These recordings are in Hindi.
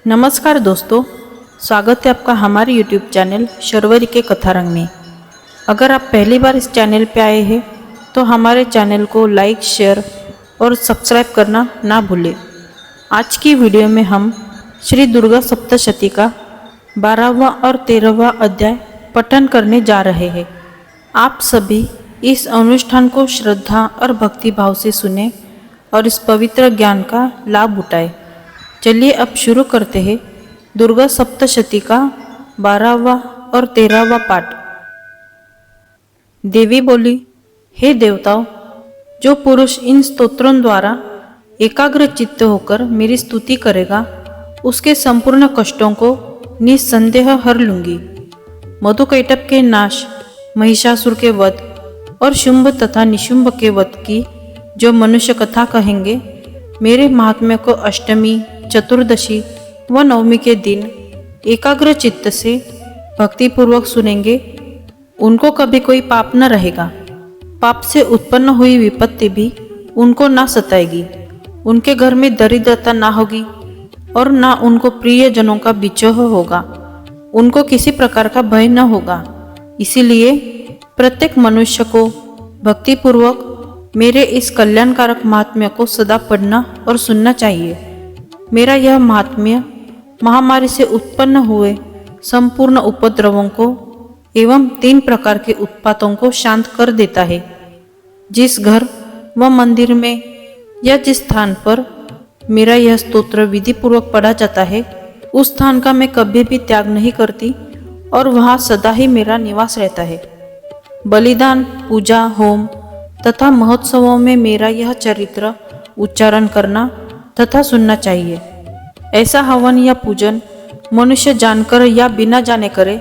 नमस्कार दोस्तों, स्वागत है आपका हमारे YouTube चैनल शर्वरी के कथारंग में। अगर आप पहली बार इस चैनल पे आए हैं तो हमारे चैनल को लाइक, शेयर और सब्सक्राइब करना ना भूलें। आज की वीडियो में हम श्री दुर्गा सप्तशती का 12वां और 13वां अध्याय पठन करने जा रहे हैं। आप सभी इस अनुष्ठान को श्रद्धा और भक्ति भाव से सुने और इस पवित्र ज्ञान का लाभ उठाएं। चलिए अब शुरू करते हैं दुर्गा सप्तशती का 12वां और 13वां पाठ। देवी बोली, हे देवताओं, जो पुरुष इन स्तोत्रों द्वारा एकाग्र चित्त होकर मेरी स्तुति करेगा उसके संपूर्ण कष्टों को निस्संदेह हर लूंगी। मधुकैटभ के नाश, महिषासुर के वध और शुंभ तथा निशुंभ के वध की जो मनुष्य कथा कहेंगे, मेरे महात्म्य को अष्टमी, चतुर्दशी व नवमी के दिन एकाग्र चित्त से भक्तिपूर्वक सुनेंगे, उनको कभी कोई पाप न रहेगा। पाप से उत्पन्न हुई विपत्ति भी उनको ना सताएगी। उनके घर में दरिद्रता ना होगी और ना उनको प्रिय जनों का बिछोह होगा। उनको किसी प्रकार का भय न होगा। इसीलिए प्रत्येक मनुष्य को भक्तिपूर्वक मेरे इस कल्याणकारक महात्म्य को सदा पढ़ना और सुनना चाहिए। मेरा यह महात्म्य महामारी से उत्पन्न हुए संपूर्ण उपद्रवों को एवं 3 प्रकार के उत्पातों को शांत कर देता है। जिस घर व मंदिर में या जिस स्थान पर मेरा यह स्तोत्र विधि पूर्वक पढ़ा जाता है, उस स्थान का मैं कभी भी त्याग नहीं करती और वहाँ सदा ही मेरा निवास रहता है। बलिदान, पूजा, होम तथा महोत्सवों में मेरा यह चरित्र उच्चारण करना तथा सुनना चाहिए। ऐसा हवन या पूजन मनुष्य जानकर या बिना जाने करे,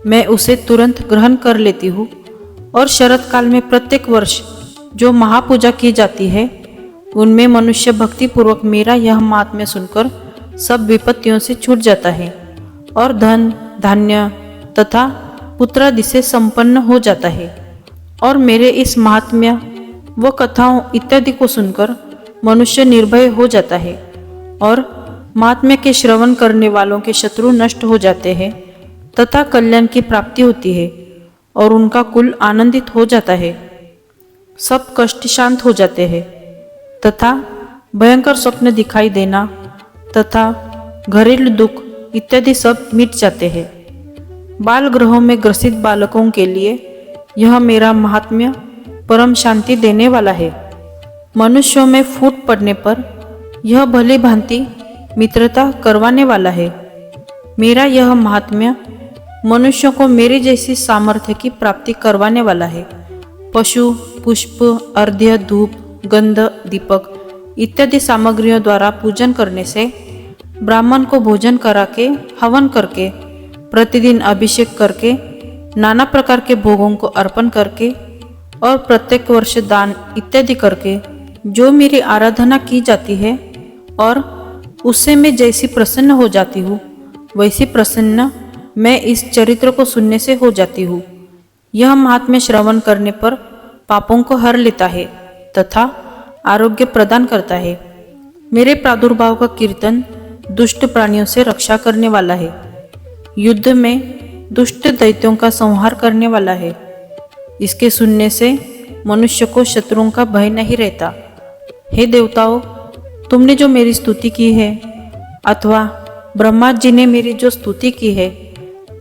मैं उसे तुरंत ग्रहण कर लेती हूँ। और शरत काल में प्रत्येक वर्ष जो महापूजा की जाती है, उनमें मनुष्य भक्तिपूर्वक मेरा यह महात्म्य सुनकर सब विपत्तियों से छूट जाता है और धन, धान्य तथा पुत्रादि से संपन्न हो जाता है। और मेरे इस महात्म्य व कथाओं इत्यादि को सुनकर मनुष्य निर्भय हो जाता है और महात्म्य के श्रवण करने वालों के शत्रु नष्ट हो जाते हैं तथा कल्याण की प्राप्ति होती है और उनका कुल आनंदित हो जाता है। सब कष्ट शांत हो जाते हैं तथा भयंकर स्वप्न दिखाई देना तथा घरेलू दुख इत्यादि सब मिट जाते हैं। बाल गृहों में ग्रसित बालकों के लिए यह मेरा महात्म्य परम शांति देने वाला है। मनुष्यों में फूट पड़ने पर यह भली भांति मित्रता करवाने वाला है। मेरा यह महात्म्य मनुष्यों को मेरी जैसी सामर्थ्य की प्राप्ति करवाने वाला है। पशु, पुष्प, अर्घ्य, धूप, गंध, दीपक इत्यादि सामग्रियों द्वारा पूजन करने से, ब्राह्मण को भोजन करा के, हवन करके, प्रतिदिन अभिषेक करके, नाना प्रकार के भोगों को अर्पण करके और प्रत्येक वर्ष दान इत्यादि करके जो मेरी आराधना की जाती है और उससे मैं जैसी प्रसन्न हो जाती हूँ, वैसी प्रसन्न मैं इस चरित्र को सुनने से हो जाती हूँ। यह महात्म्य श्रवण करने पर पापों को हर लेता है तथा आरोग्य प्रदान करता है। मेरे प्रादुर्भाव का कीर्तन दुष्ट प्राणियों से रक्षा करने वाला है। युद्ध में दुष्ट दैत्यों का संहार करने वाला है। इसके सुनने से मनुष्य को शत्रुओं का भय नहीं रहता। हे देवताओं, तुमने जो मेरी स्तुति की है अथवा ब्रह्मा जी ने मेरी जो स्तुति की है,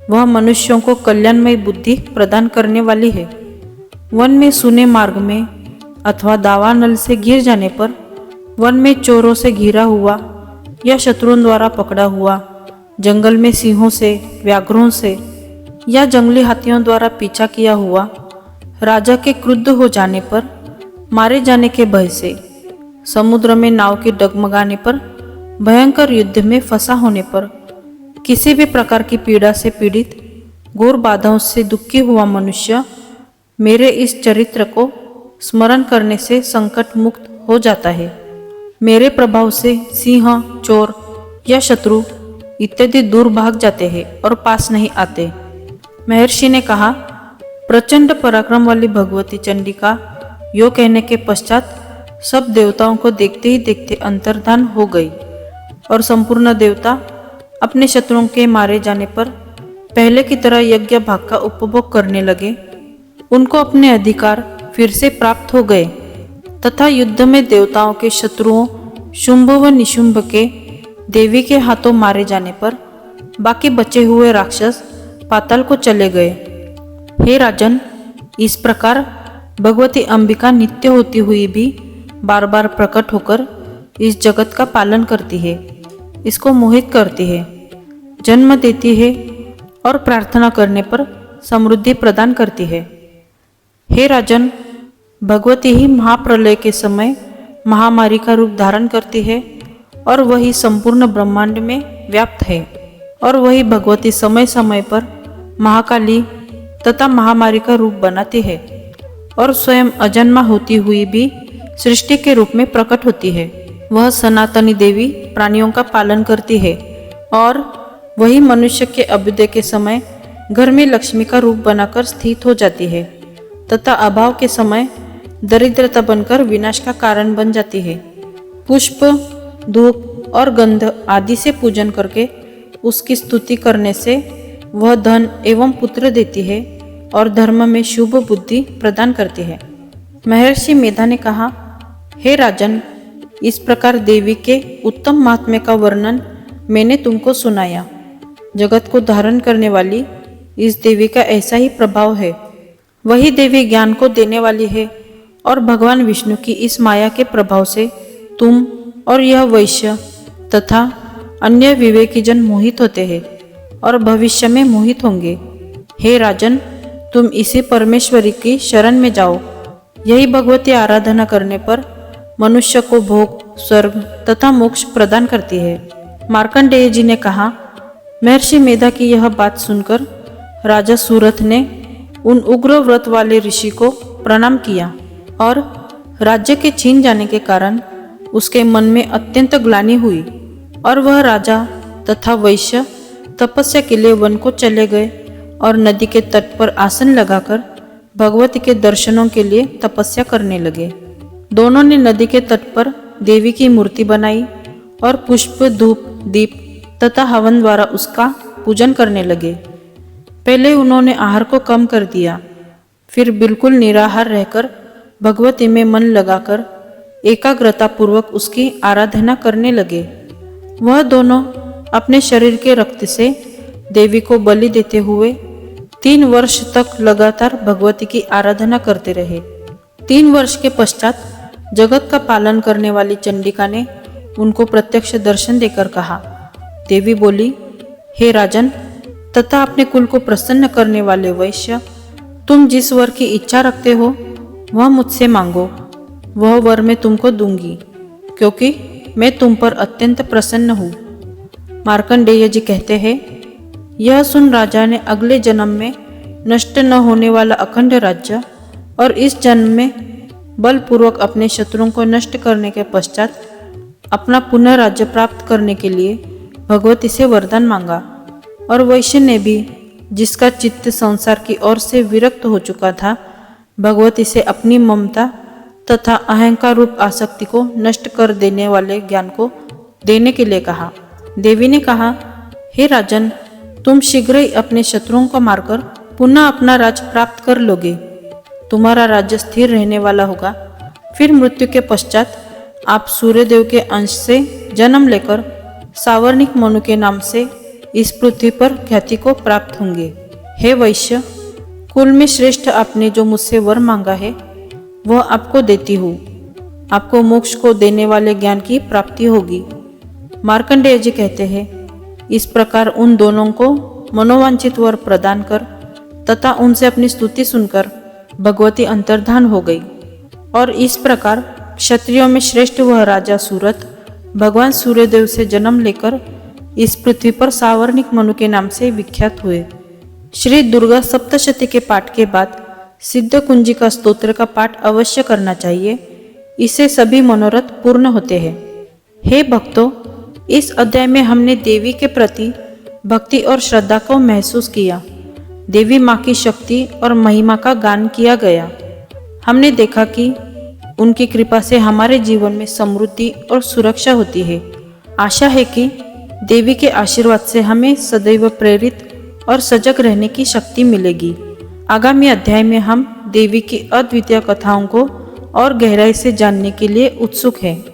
वह मनुष्यों को कल्याणमय बुद्धि प्रदान करने वाली है। वन में सूने मार्ग में अथवा दावानल से गिर जाने पर, वन में चोरों से घिरा हुआ या शत्रुओं द्वारा पकड़ा हुआ, जंगल में सिंहों से, व्याघ्रों से या जंगली हाथियों द्वारा पीछा किया हुआ, राजा के क्रुद्ध हो जाने पर, मारे जाने के भय से, समुद्र में नाव के डगमगाने पर, भयंकर युद्ध में फंसा होने पर, किसी भी प्रकार की पीड़ा से पीड़ित, घोर बाधाओं से दुखी हुआ मनुष्य मेरे इस चरित्र को स्मरण करने से संकट मुक्त हो जाता है। मेरे प्रभाव से सिंह, चोर या शत्रु इत्यादि दूर भाग जाते हैं और पास नहीं आते। महर्षि ने कहा, प्रचंड पराक्रम वाली भगवती चंडिका यो कहने के पश्चात सब देवताओं को देखते ही देखते अंतर्धान हो गई और संपूर्ण देवता अपने शत्रुओं के मारे जाने पर पहले की तरह यज्ञ भाग का उपभोग करने लगे। उनको अपने अधिकार फिर से प्राप्त हो गए तथा युद्ध में देवताओं के शत्रुओं शुंभ व निशुंभ के देवी के हाथों मारे जाने पर बाकी बचे हुए राक्षस पाताल को चले गए। हे राजन, इस प्रकार भगवती अंबिका नित्य होती हुई भी बार बार प्रकट होकर इस जगत का पालन करती है, इसको मोहित करती है, जन्म देती है और प्रार्थना करने पर समृद्धि प्रदान करती है। हे राजन, भगवती ही महाप्रलय के समय महामारी का रूप धारण करती है और वही संपूर्ण ब्रह्मांड में व्याप्त है। और वही भगवती समय समय पर महाकाली तथा महामारी का रूप बनाती है और स्वयं अजन्मा होती हुई भी सृष्टि के रूप में प्रकट होती है। वह सनातनी देवी प्राणियों का पालन करती है और वही मनुष्य के अभ्युदय के समय घर में लक्ष्मी का रूप बनाकर स्थित हो जाती है तथा अभाव के समय दरिद्रता बनकर विनाश का कारण बन जाती है। पुष्प, धूप और गंध आदि से पूजन करके उसकी स्तुति करने से वह धन एवं पुत्र देती है और धर्म में शुभ बुद्धि प्रदान करती है। महर्षि मेधा ने कहा, हे राजन, इस प्रकार देवी के उत्तम महात्म्य का वर्णन मैंने तुमको सुनाया। जगत को धारण करने वाली इस देवी का ऐसा ही प्रभाव है। वही देवी ज्ञान को देने वाली है और भगवान विष्णु की इस माया के प्रभाव से तुम और यह वैश्य तथा अन्य विवेकी जन मोहित होते हैं और भविष्य में मोहित होंगे। हे राजन, तुम इसी परमेश्वरी की शरण में जाओ। यही भगवती आराधना करने पर मनुष्य को भोग, स्वर्ग तथा मोक्ष प्रदान करती है। मार्कंडेय जी ने कहा, महर्षि मेधा की यह बात सुनकर राजा सूरथ ने उन उग्र व्रत वाले ऋषि को प्रणाम किया और राज्य के छीन जाने के कारण उसके मन में अत्यंत ग्लानि हुई और वह राजा तथा वैश्य तपस्या के लिए वन को चले गए और नदी के तट पर आसन लगाकर भगवती के दर्शनों के लिए तपस्या करने लगे। दोनों ने नदी के तट पर देवी की मूर्ति बनाई और पुष्प, धूप, दीप तथा हवन द्वारा उसका पूजन करने लगे। पहले उन्होंने आहार को कम कर दिया, फिर बिल्कुल निराहार रहकर भगवती में मन लगाकर एकाग्रता पूर्वक उसकी आराधना करने लगे। वह दोनों अपने शरीर के रक्त से देवी को बलि देते हुए 3 वर्ष तक लगातार भगवती की आराधना करते रहे। 3 वर्ष के पश्चात जगत का पालन करने वाली चंडिका ने उनको प्रत्यक्ष दर्शन देकर कहा। देवी बोली, हे राजन तथा अपने कुल को प्रसन्न करने वाले वैश्य, तुम जिस वर की इच्छा रखते हो वह मुझसे मांगो, वह वर मैं तुमको दूंगी, क्योंकि मैं तुम पर अत्यंत प्रसन्न हूँ। मार्कंडेय जी कहते हैं, यह सुन राजा ने अगले जन्म में नष्ट न होने वाला अखंड राज्य और इस जन्म में बलपूर्वक अपने शत्रुओं को नष्ट करने के पश्चात अपना पुनः राज्य प्राप्त करने के लिए भगवती से वरदान मांगा। और वैश्य ने भी, जिसका चित्त संसार की ओर से विरक्त हो चुका था, भगवती से अपनी ममता तथा अहंकार रूप आसक्ति को नष्ट कर देने वाले ज्ञान को देने के लिए कहा। देवी ने कहा, हे राजन, तुम शीघ्र ही अपने शत्रुओं को मारकर पुनः अपना राज प्राप्त कर लोगे। तुम्हारा राज्य स्थिर रहने वाला होगा। फिर मृत्यु के पश्चात आप सूर्यदेव के अंश से जन्म लेकर सावर्णिक मनु के नाम से इस पृथ्वी पर ख्याति को प्राप्त होंगे। हे वैश्य, कुल में श्रेष्ठ आपने जो मुझसे वर मांगा है वह आपको देती हूँ। आपको मोक्ष को देने वाले ज्ञान की प्राप्ति होगी। मार्कंडेय जी कहते हैं, इस प्रकार उन दोनों को मनोवांछित वर प्रदान कर तथा उनसे अपनी स्तुति सुनकर भगवती अंतर्धान हो गई। और इस प्रकार क्षत्रियों में श्रेष्ठ वह राजा सूरथ भगवान सूर्यदेव से जन्म लेकर इस पृथ्वी पर सावर्णिक मनु के नाम से विख्यात हुए। श्री दुर्गा सप्तशती के पाठ के बाद सिद्ध कुंजिका स्तोत्र का पाठ अवश्य करना चाहिए। इससे सभी मनोरथ पूर्ण होते हैं। हे भक्तों, इस अध्याय में हमने देवी के प्रति भक्ति और श्रद्धा को महसूस किया। देवी माँ की शक्ति और महिमा का गान किया गया। हमने देखा कि उनकी कृपा से हमारे जीवन में समृद्धि और सुरक्षा होती है। आशा है कि देवी के आशीर्वाद से हमें सदैव प्रेरित और सजग रहने की शक्ति मिलेगी। आगामी अध्याय में हम देवी की अद्वितीय कथाओं को और गहराई से जानने के लिए उत्सुक हैं।